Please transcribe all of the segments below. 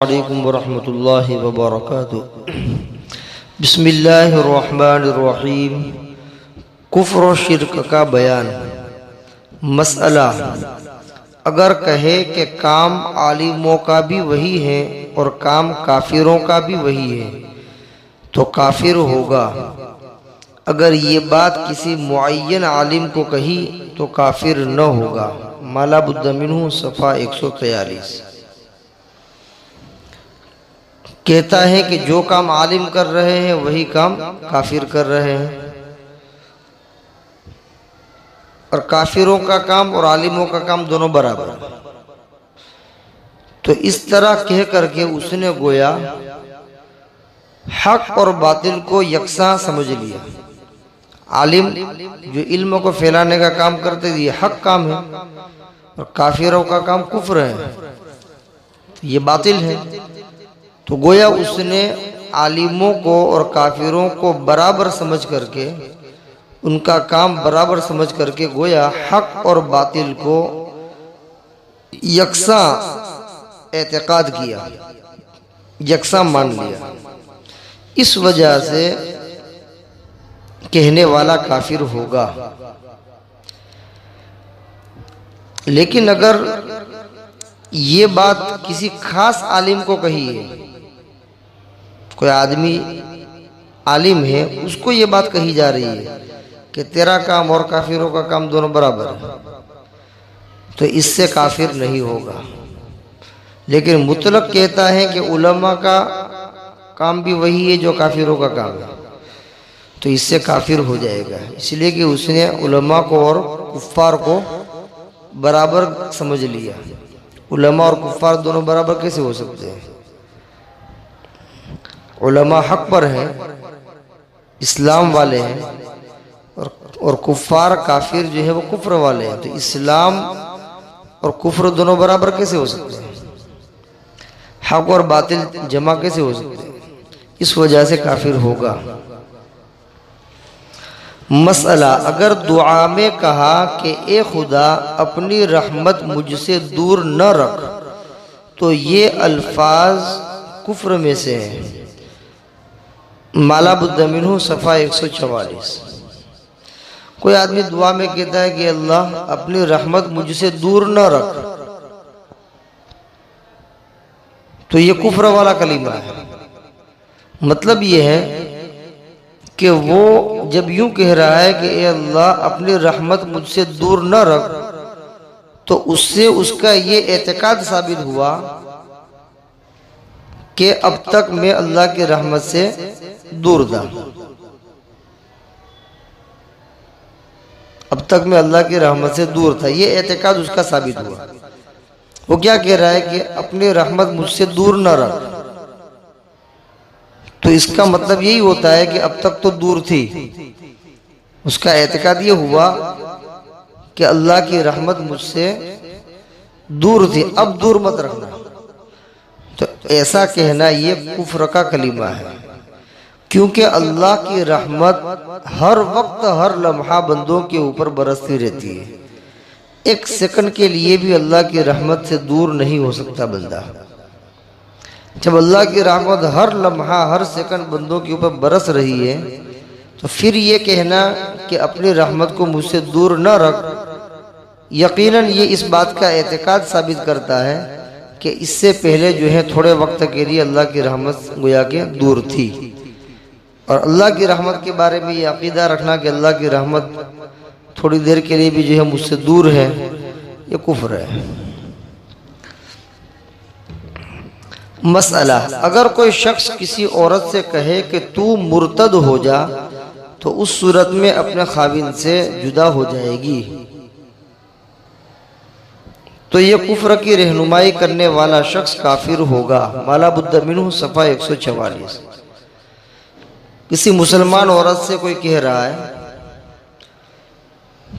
अलैकुम वरहमतुल्लाहि वबरकातुहू। बिस्मिल्लाहिर्रहमानिर्रहीम। कुफ्र और शिर्क का बयान। मसला, अगर कहे कि काम आलिमों का भी वही है और काम काफिरों का भी वही है तो काफिर होगा। अगर ये बात किसी मुअय्यन आलिम को कही तो काफिर न होगा। माला बुद्दा मिन्हु सफ़ा 143। कहता है कि जो काम आलिम कर रहे हैं वही काम काफिर कर रहे हैं, और काफिरों का काम और आलिमों का काम दोनों बराबर। तो इस तरह कह करके उसने गोया हक और बातिल को यकसा समझ लिया। आलिम जो इल्म को फैलाने का काम करते ये हक काम है, और काफिरों का काम कुफ्र है, ये बातिल है। तो गोया उसने आलिमों को और काफिरों को बराबर समझ करके, उनका काम बराबर समझ करके गोया हक और बातिल को यकसा एतकाद किया, यकसा मान लिया। इस वजह से कहने वाला काफिर होगा। लेकिन अगर ये बात किसी खास आलिम को कही है, कोई आदमी आलिम है, उसको ये बात कही जा रही है कि तेरा काम और काफिरों का काम दोनों बराबर है, तो इससे काफिर नहीं होगा। लेकिन मुतलक कहता है कि उलमा का काम भी वही है जो काफिरों का काम है, तो इससे काफिर हो जाएगा। इसलिए कि उसने उलमा को और कुफ्फार को बराबर समझ लिया। उलमा और कुफ्फार दोनों बराबर कैसे हो सकते हैं? उलमा हक पर हैं, इस्लाम वाले हैं, और कुफ्फार काफिर जो है वो कुफ्र वाले हैं। तो इस्लाम और कुफ्र दोनों बराबर कैसे हो सकते हैं? हक और बातिल जमा कैसे हो सकते हैं? इस वजह से काफिर होगा। मसला, अगर दुआ में कहा कि ए खुदा अपनी रहमत मुझसे दूर न रख, तो ये अल्फाज कुफ्र में से हैं। माला बुद्दा मिन्हु सफ़ा 144। कोई आदमी दुआ में कहता है कि अल्लाह अपनी रहमत मुझसे दूर न रख, तो ये कुफ्र वाला कलीमा है। मतलब ये है कि वो जब यूं कह रहा है कि ए अल्लाह अपनी रहमत मुझसे दूर न रख, तो उससे उसका ये एतकाद साबित हुआ कि अब तक मैं अल्लाह की रहमत से दूर था, अब तक मैं अल्लाह की रहमत से दूर था। ये एतकाद उसका साबित हुआ। वो क्या कह रहा है कि अपनी रहमत मुझसे दूर न रख, तो इसका मतलब यही होता है कि अब तक तो दूर थी। उसका एतकाद ये हुआ कि अल्लाह की रहमत मुझसे दूर थी, अब दूर मत रखना। तो ऐसा कहना ये कुफ्र का कलीमा है, क्योंकि अल्लाह की रहमत हर वक्त हर लम्हा बंदों के ऊपर बरसती रहती है। एक सेकंड के लिए भी अल्लाह की रहमत से दूर नहीं हो सकता बंदा। जब अल्लाह की रहमत हर लम्हा हर सेकंड बंदों के ऊपर बरस रही है, तो फिर ये कहना कि अपनी रहमत को मुझसे दूर न रख, यकीनन ये इस बात का एतकाद साबित करता है कि इससे पहले जो है थोड़े वक्त के लिए अल्लाह की रहमत गोया के दूर थी। और अल्लाह की रहमत के बारे में ये अकीदा रखना कि अल्लाह की रहमत थोड़ी देर के लिए भी जो है मुझसे दूर है, ये कुफ्र है। मसला, अगर कोई शख्स किसी औरत से कहे कि तू मुर्तद हो जा, तो उस सूरत में अपने खाविन से जुदा हो जाएगी, तो ये कुफ्र की रहनुमाई करने वाला शख्स काफिर होगा। माला बुद्दा मिन्हु सफ़ा 144। किसी मुसलमान औरत से कोई कह रहा है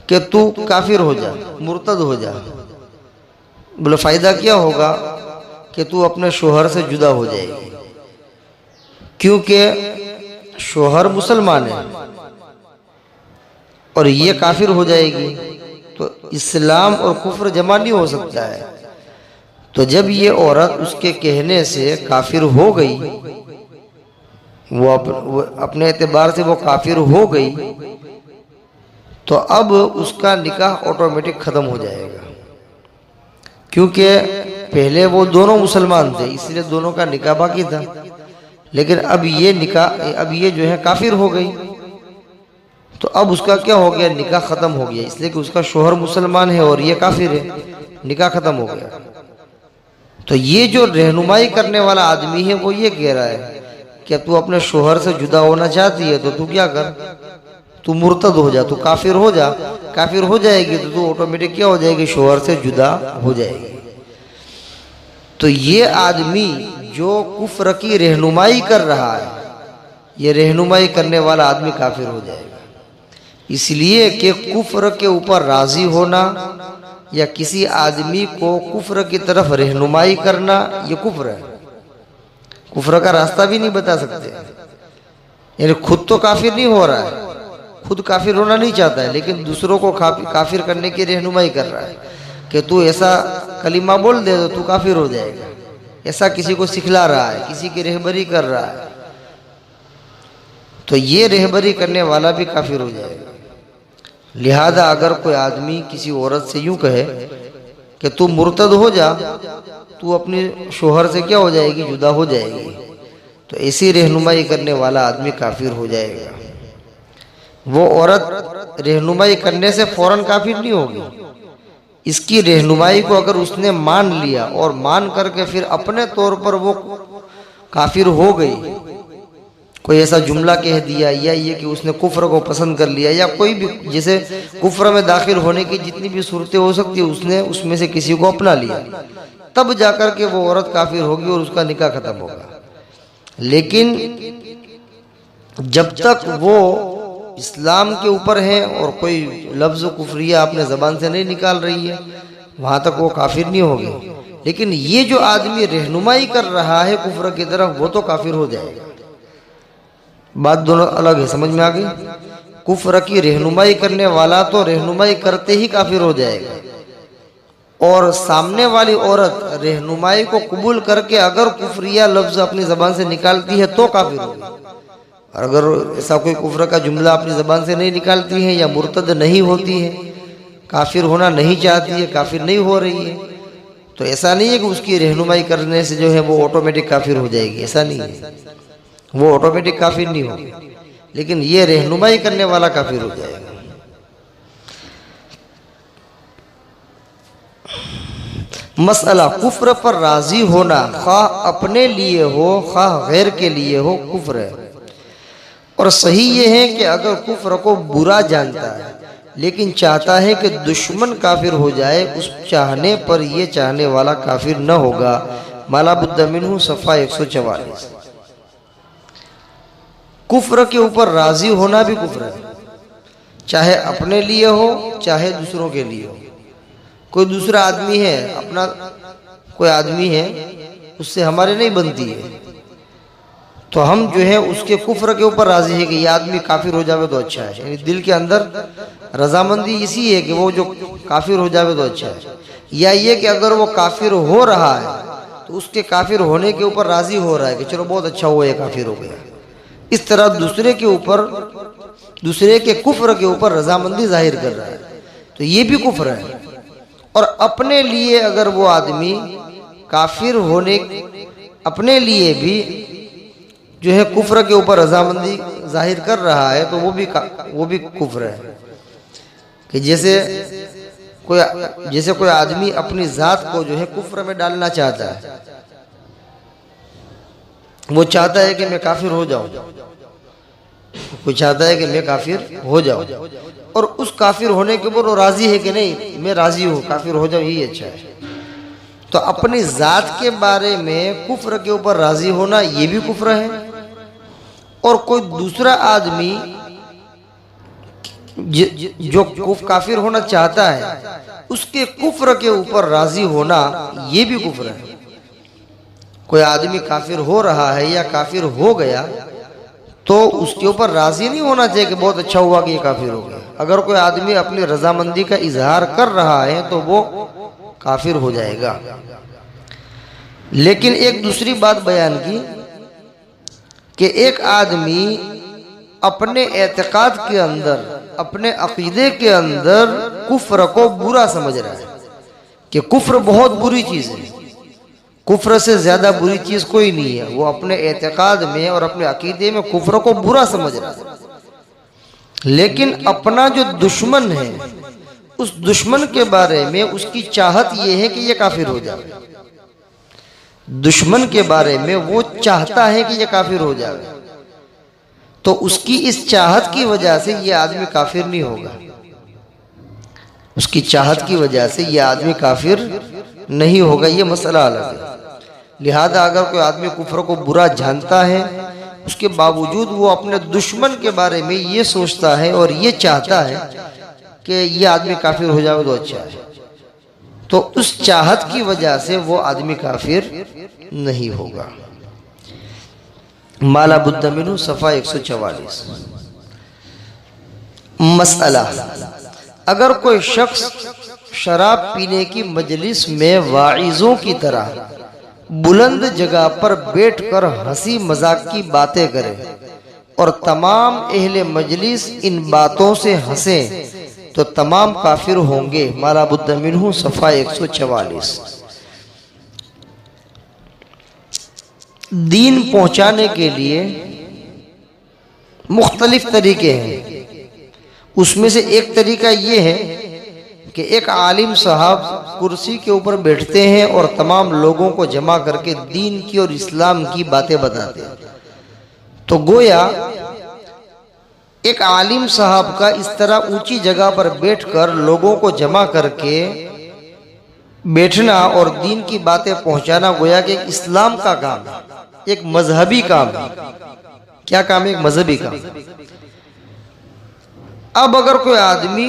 कि तू काफिर हो जा, मुर्तद हो जा। बोले फायदा क्या होगा कि तू अपने शोहर से जुदा हो जाएगी, क्योंकि शोहर मुसलमान है और ये काफिर हो जाएगी। तो इस्लाम और कुफ्र जमा नहीं हो सकता है, तो जब ये औरत उसके कहने से काफिर हो गई, वो अपने एतबार से वो काफिर हो गई, तो अब उसका निकाह ऑटोमेटिक खत्म हो जाएगा। क्योंकि पहले वो दोनों मुसलमान थे, इसलिए दोनों का निकाह बाकी था। लेकिन अब ये जो है काफिर हो गई, तो अब उसका क्या हो गया, निकाह खत्म हो गया, इसलिए कि उसका शोहर मुसलमान है और ये काफिर है, निकाह खत्म हो गया। तो ये जो रहनुमाई करने वाला आदमी है वो ये कह रहा है कि तू अपने शोहर से जुदा होना चाहती है तो तू क्या कर, तू मुर्तद हो जा, तू काफिर हो जा। काफिर हो जाएगी तो तू ऑटोमेटिक क्या हो जाएगी, शोहर से जुदा हो जाएगी। तो ये आदमी जो कुफ्र की रहनुमाई कर रहा है, ये रहनुमाई करने वाला आदमी काफिर हो जाएगा। इसलिए कि कुफ्र के ऊपर राजी होना या किसी आदमी को कुफ्र की तरफ रहनुमाई करना, ये कुफ्र है। कुफ्र का रास्ता भी नहीं बता सकते। यानी खुद तो काफिर नहीं हो रहा है, खुद काफिर होना नहीं चाहता है, लेकिन दूसरों को काफिर करने की रहनुमाई कर रहा है कि तू ऐसा कलिमा बोल दे तो तू काफिर हो जाएगा। ऐसा किसी को सिखला रहा है, किसी की रहबरी कर रहा है, तो ये रहबरी करने वाला भी काफिर हो जाएगा। लिहाजा अगर कोई आदमी किसी औरत से यूं कहे कि तू मुर्तद हो जा, तू अपने शोहर से क्या हो जाएगी, जुदा हो जाएगी, तो ऐसी रहनुमाई करने वाला आदमी काफिर हो जाएगा। वो औरत रहनुमाई करने से फौरन काफिर नहीं होगी। इसकी रहनुमाई को अगर उसने मान लिया और मान करके फिर अपने तौर पर वो काफिर हो गई, कोई ऐसा जुमला कह दिया या ये कि उसने कुफ्र को पसंद कर लिया या कोई भी, जैसे कुफ्र में दाखिल होने की जितनी भी सूरतें हो सकती है उसने उसमें से किसी को अपना लिया, तब जाकर के वो औरत काफिर होगी और उसका निकाह खत्म होगा। लेकिन जब तक वो इस्लाम के ऊपर है और कोई लफ्ज़ कुफ्रिया अपने ज़बान से नहीं निकाल रही है, वहाँ तक वो काफिर नहीं होगी। लेकिन ये जो आदमी रहनुमाई कर रहा है कुफ्र की तरफ, वो तो काफिर हो जाएगा। बात दोनों अलग है, समझ में आ गई। कुफ्र की रहनुमाई करने वाला तो रहनुमाई करते ही काफिर हो जाएगा, और सामने वाली औरत रहनुमाई को कबूल करके अगर कुफ्रिया लफ्ज़ अपनी ज़बान से निकालती है तो काफिर होगी। और अगर ऐसा कोई कुफ्र का जुमला अपनी ज़बान से नहीं निकालती है या मुर्तद नहीं होती है, काफिर होना नहीं चाहती है, काफिर नहीं हो रही है, तो ऐसा नहीं है कि उसकी रहनुमाई करने से जो है वो ऑटोमेटिक काफिर हो जाएगी, ऐसा नहीं है। वो ऑटोमेटिक काफिर नहीं होगी, लेकिन ये रहनुमाई करने वाला काफिर हो जाएगा। मसला कुफ्र पर राजी होना, खा अपने लिए हो खा गैर के लिए हो, कुफ्र है। और सही ये है कि अगर कुफ्र को बुरा जानता है लेकिन चाहता है कि दुश्मन काफिर हो जाए, उस चाहने पर यह चाहने वाला काफिर न होगा। माला बुद्दा मिन्हु सफ़ा 144। कुफ्र के ऊपर राजी होना भी कुफ्र है, चाहे अपने लिए हो चाहे दूसरों के लिए हो। कोई दूसरा आदमी है, अपना कोई आदमी है, उससे हमारे नहीं बनती है, तो हम जो है उसके कुफ्र के ऊपर राजी है कि ये आदमी काफिर हो जावे तो अच्छा है। यानी दिल के अंदर रजामंदी इसी है कि वो जो काफिर हो जावे तो अच्छा है, या ये कि अगर वो काफिर हो रहा है तो उसके काफिर होने के ऊपर राजी हो रहा है कि चलो बहुत अच्छा हुआ, ये काफिर हो गया। इस तरह दूसरे के ऊपर, दूसरे के कुफ्र के ऊपर रजामंदी जाहिर कर रहा है, तो ये भी कुफ्र है। और अपने लिए अगर वो आदमी काफिर होने, अपने लिए भी जो है कुफ्र के ऊपर रजामंदी जाहिर कर रहा है, तो वो भी कुफ्र है। कि जैसे कोई आदमी अपनी जात को जो है कुफ्र में डालना चाहता है, वो चाहता है कि मैं काफिर हो जाऊं, कोई चाहता है कि मैं काफिर हो जाऊं, और उस काफिर होने के ऊपर वो राजी है कि नहीं मैं राजी हूं, काफिर हो जाऊं, यही अच्छा है। तो अपनी जात के बारे में कुफ्र के ऊपर राजी होना ये भी कुफ्र है। और कोई दूसरा आदमी जो काफिर होना चाहता है, उसके कुफ्र के ऊपर राजी होना ये भी कुफ्र है। कोई आदमी काफिर हो रहा है या काफिर हो गया तो उसके ऊपर राजी नहीं होना चाहिए कि बहुत अच्छा हुआ कि ये काफिर हो गया। अगर कोई आदमी अपनी रजामंदी का इजहार कर रहा है तो वो काफिर हो जाएगा। लेकिन एक दूसरी बात बयान की कि एक आदमी अपने एतकाद के अंदर, अपने अकीदे के अंदर कुफ्र को बुरा समझ रहा है कि कुफ्र बहुत बुरी चीज़ है, कुफ्र से ज़्यादा बुरी चीज़ कोई नहीं है। वो अपने एतकाद में और अपने अकीदे में कुफ्र को बुरा समझ रहा है। लेकिन अपना जो दुश्मन है, उस दुश्मन के बारे में उसकी चाहत ये है कि ये काफिर हो जाए। दुश्मन के बारे में वो चाहता है कि ये काफिर हो जाए, तो उसकी इस चाहत की वजह से ये आदमी काफिर नहीं होगा। उसकी चाहत की वजह से ये आदमी काफिर नहीं होगा, ये मसला अलग है। लिहाजा अगर कोई आदमी कुफ्र को बुरा जानता है, उसके बावजूद वो अपने दुश्मन के बारे में ये सोचता है और ये चाहता है कि ये आदमी काफिर हो जाए तो अच्छा है, तो उस चाहत की वजह से वो आदमी काफिर नहीं होगा। माला बुद्ध मिनहु सफ़ा 144। मसला, अगर कोई शख्स शराब पीने की मजलिस में वाइज़ों की तरह बुलंद जगह पर बैठकर हंसी मजाक की बातें करे और तमाम अहले मजलिस इन बातों से हंसे, तो तमाम काफिर होंगे। माला बुद्ध मिनहु सफ़ा 144। दीन पहुंचाने के लिए मुख्तलिफ तरीके हैं। उसमें से एक तरीका ये है कि एक आलिम साहब कुर्सी के ऊपर बैठते हैं और तमाम लोगों को जमा करके दीन की और इस्लाम की बातें बताते हैं। तो गोया एक आलिम साहब का इस तरह ऊंची जगह पर बैठकर लोगों को जमा करके बैठना और दीन की बातें पहुंचाना गोया कि इस्लाम का काम है, एक मजहबी काम है। क्या काम है? एक मजहबी काम। अब अगर कोई आदमी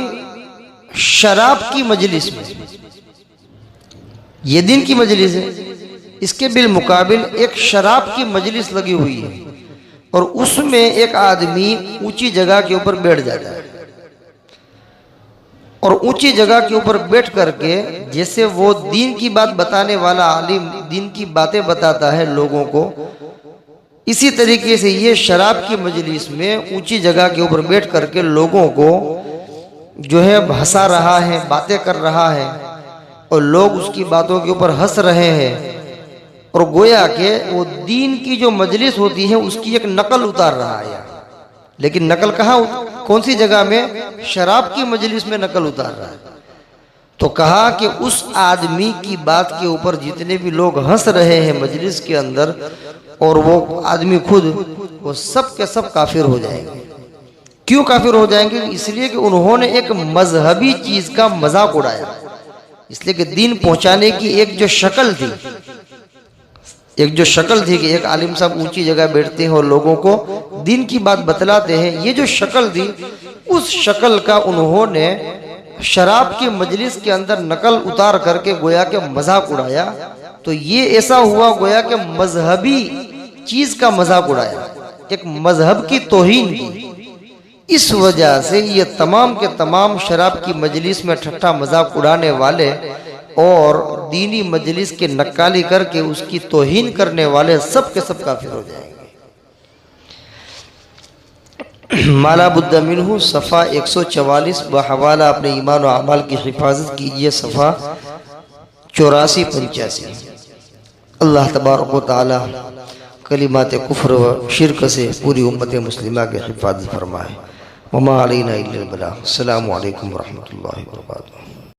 शराब की मजलिस में, ये दिन की मजलिस है, इसके बिलमुकाबिल एक शराब की मजलिस लगी हुई है और उसमें एक आदमी ऊंची जगह के ऊपर बैठ जाता है और ऊंची जगह के ऊपर बैठ करके जैसे वो दीन की बात बताने वाला आलिम दीन की बातें बताता है लोगों को, इसी तरीके से ये शराब की मजलिस में ऊंची जगह के ऊपर बैठ करके लोगों को जो है हंसा रहा है, बातें कर रहा है और लोग उसकी बातों के ऊपर हंस रहे हैं और गोया के वो दीन की जो मजलिस होती है उसकी एक नकल उतार रहा है। लेकिन नकल कहाँ, कौन सी जगह में? शराब की मजलिस में नकल उतार रहा है। तो कहा कि उस आदमी की बात के ऊपर जितने भी लोग हंस रहे हैं मजलिस के अंदर और वो आदमी खुद, वो सब के सब काफिर हो जाएंगे। क्यों काफिर हो जाएंगे? इसलिए कि उन्होंने एक मजहबी चीज का मजाक उड़ाया। इसलिए कि दीन पहुंचाने की एक जो शक्ल थी, कि एक आलिम साहब ऊंची जगह बैठते हैं और लोगों को दीन की बात बतलाते हैं, ये जो शक्ल थी, उस शक्ल का उन्होंने शराब की मजलिस के अंदर नकल उतार करके गोया के मजाक उड़ाया। तो ये ऐसा हुआ गोया के मजहबी चीज का मजाक उड़ाया, एक मजहब की तौहीन की। इस वजह से ये तमाम के तमाम शराब की मजलिस में ठट्ठा मजाक उड़ाने वाले और दीनी मजलिस के नक्काली करके उसकी तौहीन करने वाले सब के सब काफिर हो जाएंगे। माला बुद्ध मिनहु सफ़ा 144 बहवाला अपने ईमान और अमाल की हिफाजत कीजिए, सफ़ा 84-85। अल्लाह तबारक व तआला कलिमात कुफ्र व शिरक से पूरी उम्मत मुस्लिमा की हिफाजत फरमाए। वमा अलैना इल्लल बलाग। अस्सलामु अलैकुम व रहमतुल्लाहि व बरकातुहू।